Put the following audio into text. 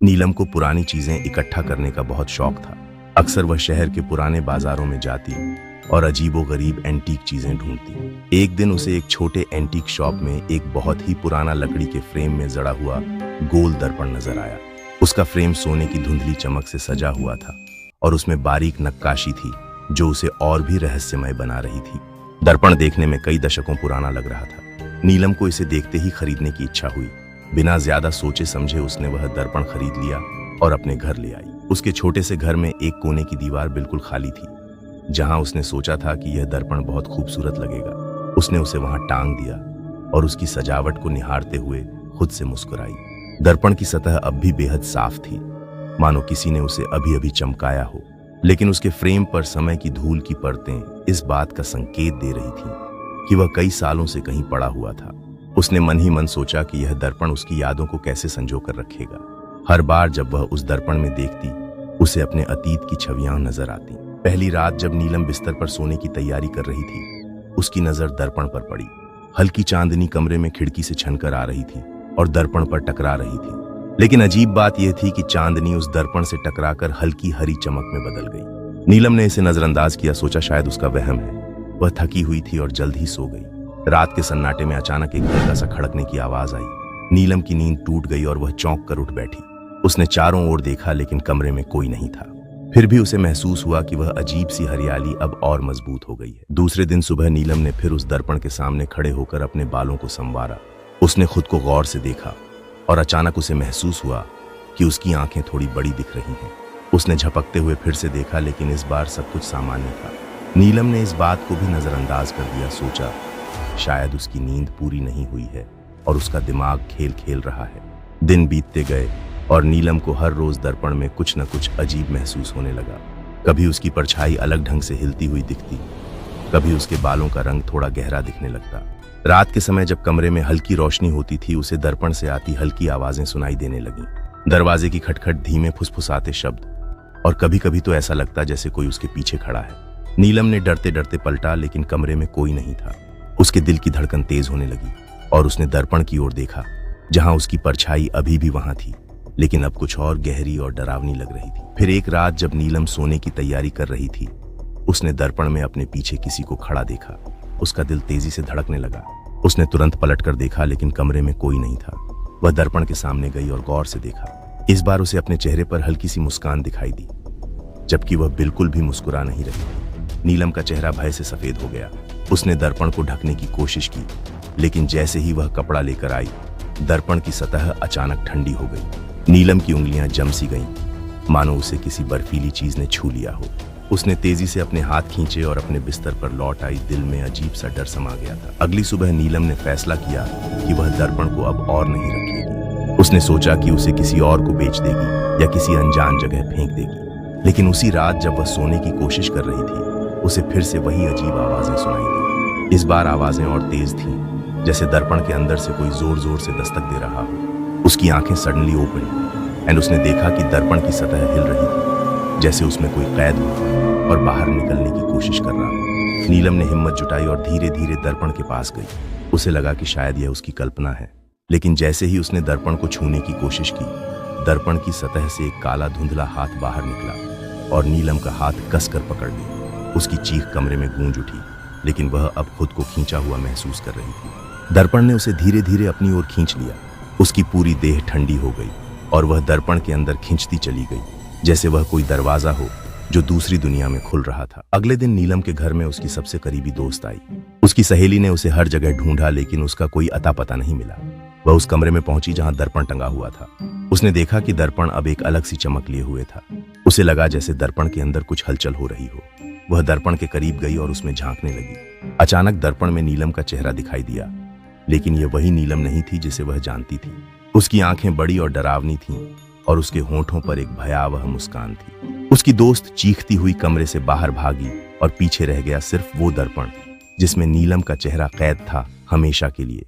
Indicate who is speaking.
Speaker 1: नीलम को पुरानी चीजें इकट्ठा करने का बहुत शौक था। अक्सर वह शहर के पुराने बाजारों में जाती और अजीबोगरीब एंटीक चीजें ढूंढती। एक दिन उसे एक छोटे एंटीक शॉप में एक बहुत ही पुराना लकड़ी के फ्रेम में जड़ा हुआ गोल दर्पण नजर आया। उसका फ्रेम सोने की धुंधली चमक से सजा हुआ था और उसमें बारीक नक्काशी थी जो उसे और भी रहस्यमय बना रही थी। दर्पण देखने में कई दशकों पुराना लग रहा था। नीलम को इसे देखते ही खरीदने की इच्छा हुई। बिना ज्यादा सोचे समझे उसने वह दर्पण खरीद लिया और अपने घर ले आई। उसके छोटे से घर में एक कोने की दीवार बिल्कुल खाली थी, जहां उसने सोचा था कि यह दर्पण बहुत खूबसूरत लगेगा। उसने उसे वहां टांग दिया और उसकी सजावट को निहारते हुए खुद से मुस्कुराई। दर्पण की सतह अब भी बेहद साफ थी, मानो किसी ने उसे अभी अभी चमकाया हो, लेकिन उसके फ्रेम पर समय की धूल की परतें इस बात का संकेत दे रही थीं कि वह कई सालों से कहीं पड़ा हुआ था। उसने मन ही मन सोचा कि यह दर्पण उसकी यादों को कैसे संजो कर रखेगा। हर बार जब वह उस दर्पण में देखती, उसे अपने अतीत की छवियां नजर आती। पहली रात जब नीलम बिस्तर पर सोने की तैयारी कर रही थी, उसकी नजर दर्पण पर पड़ी। हल्की चांदनी कमरे में खिड़की से छनकर आ रही थी और दर्पण पर टकरा रही थी। लेकिन अजीब बात यह थी कि चांदनी उस दर्पण से टकराकर हल्की हरी चमक में बदल गई। नीलम ने इसे नजरअंदाज किया, सोचा शायद उसका वहम है। वह थकी हुई थी और जल्द ही सो गई। रात के सन्नाटे में अचानक एक हल्का सा खड़कने की आवाज आई। नीलम की नींद टूट गई और वह चौंक कर उठ बैठी। उसने चारों ओर देखा, लेकिन कमरे में कोई नहीं था। फिर भी उसे महसूस हुआ कि वह अजीब सी हरियाली अब और मजबूत हो गई है। दूसरे दिन सुबह नीलम ने फिर उस दर्पण के सामने खड़े होकर अपने बालों को संवारा। उसने खुद को गौर से देखा और अचानक उसे महसूस हुआ कि उसकी आंखें थोड़ी बड़ी दिख रही हैं। उसने झपकते हुए फिर से देखा, लेकिन इस बार सब कुछ सामान्य था। नीलम ने इस बात को भी नजरअंदाज कर दिया। सोचा शायद उसकी नींद पूरी नहीं हुई है और उसका दिमाग खेल खेल रहा है। दिन बीतते गए और नीलम को हर रोज दर्पण में कुछ न कुछ अजीब महसूस होने लगा। कभी उसकी परछाई अलग ढंग से हिलती हुई दिखती, कभी उसके बालों का रंग थोड़ा गहरा दिखने लगता। रात के समय जब कमरे में हल्की रोशनी होती थी, उसे दर्पण से आती हल्की आवाजें सुनाई देने लगीं। दरवाजे की खटखट, धीमे फुसफुसाते शब्द, और कभी कभी तो ऐसा लगता जैसे कोई उसके पीछे खड़ा है। नीलम ने डरते डरते पलटा, लेकिन कमरे में कोई नहीं था। उसके दिल की धड़कन तेज होने लगी और उसने दर्पण की ओर देखा, जहां उसकी परछाई अभी भी वहां थी, लेकिन अब कुछ और गहरी और डरावनी लग रही थी। फिर एक रात जब नीलम सोने की तैयारी कर रही थी, उसने दर्पण में अपने पीछे किसी को खड़ा देखा। उसका दिल तेजी से धड़कने लगा। उसने तुरंत पलटकर देखा, लेकिन कमरे में कोई नहीं था। वह दर्पण के सामने गई और गौर से देखा। इस बार उसे अपने चेहरे पर हल्की सी मुस्कान दिखाई दी, जबकि वह बिल्कुल भी मुस्कुरा नहीं रही थी। नीलम का चेहरा भय से सफेद हो गया। उसने दर्पण को ढकने की कोशिश की, लेकिन जैसे ही वह कपड़ा लेकर आई, दर्पण की सतह अचानक ठंडी हो गई। नीलम की उंगलियां जम सी गईं, मानो उसे किसी बर्फीली चीज ने छू लिया हो। उसने तेजी से अपने हाथ खींचे और अपने बिस्तर पर लौट आई। दिल में अजीब सा डर समा गया था। अगली सुबह नीलम ने फैसला किया कि वह दर्पण को अब और नहीं रखेगी। उसने सोचा कि उसे किसी और को बेच देगी या किसी अनजान जगह फेंक देगी। लेकिन उसी रात जब वह सोने की कोशिश कर रही थी, उसे फिर से वही अजीब आवाजें सुनाई दी। इस बार आवाजें और तेज थीं, जैसे दर्पण के अंदर से कोई जोर जोर से दस्तक दे रहा हो। उसकी आंखें सडनली ओपन एंड उसने देखा कि दर्पण की सतह हिल रही थी, जैसे उसमें कोई कैद हो और बाहर निकलने की कोशिश कर रहा हो। नीलम ने हिम्मत जुटाई और धीरे धीरे दर्पण के पास गई। उसे लगा कि शायद यह उसकी कल्पना है, लेकिन जैसे ही उसने दर्पण को छूने की कोशिश की, दर्पण की सतह से एक काला धुंधला हाथ बाहर निकला और नीलम का हाथ कसकर पकड़ लिया। उसकी चीख कमरे में गूंज उठी, लेकिन वह अब खुद को खींचा हुआ महसूस कर रही थी। दर्पण ने उसे धीरे धीरे अपनी ओर खींच लिया। उसकी पूरी देह ठंडी हो गई और वह दर्पण के अंदर खींचती चली गई, जैसे वह कोई दरवाजा हो जो दूसरी दुनिया में खुल रहा था। अगले दिन नीलम के घर में उसकी सबसे करीबी दोस्त आई। उसकी सहेली ने उसे हर जगह ढूंढा, लेकिन उसका कोई अता पता नहीं मिला। वह उस कमरे में पहुंची जहां दर्पण टंगा हुआ था। उसने देखा कि दर्पण अब एक अलग सी चमक लिए हुए था। उसे लगा जैसे दर्पण के अंदर कुछ हलचल हो रही हो। वह दर्पण के करीब गई और उसमें झांकने लगी। अचानक दर्पण में नीलम का चेहरा दिखाई दिया, लेकिन यह वही नीलम नहीं थी जिसे वह जानती थी। उसकी आंखें बड़ी और डरावनी थीं और उसके होंठों पर एक भयावह मुस्कान थी। उसकी दोस्त चीखती हुई कमरे से बाहर भागी और पीछे रह गया सिर्फ वो दर्पण, जिसमें नीलम का चेहरा कैद था हमेशा के लिए।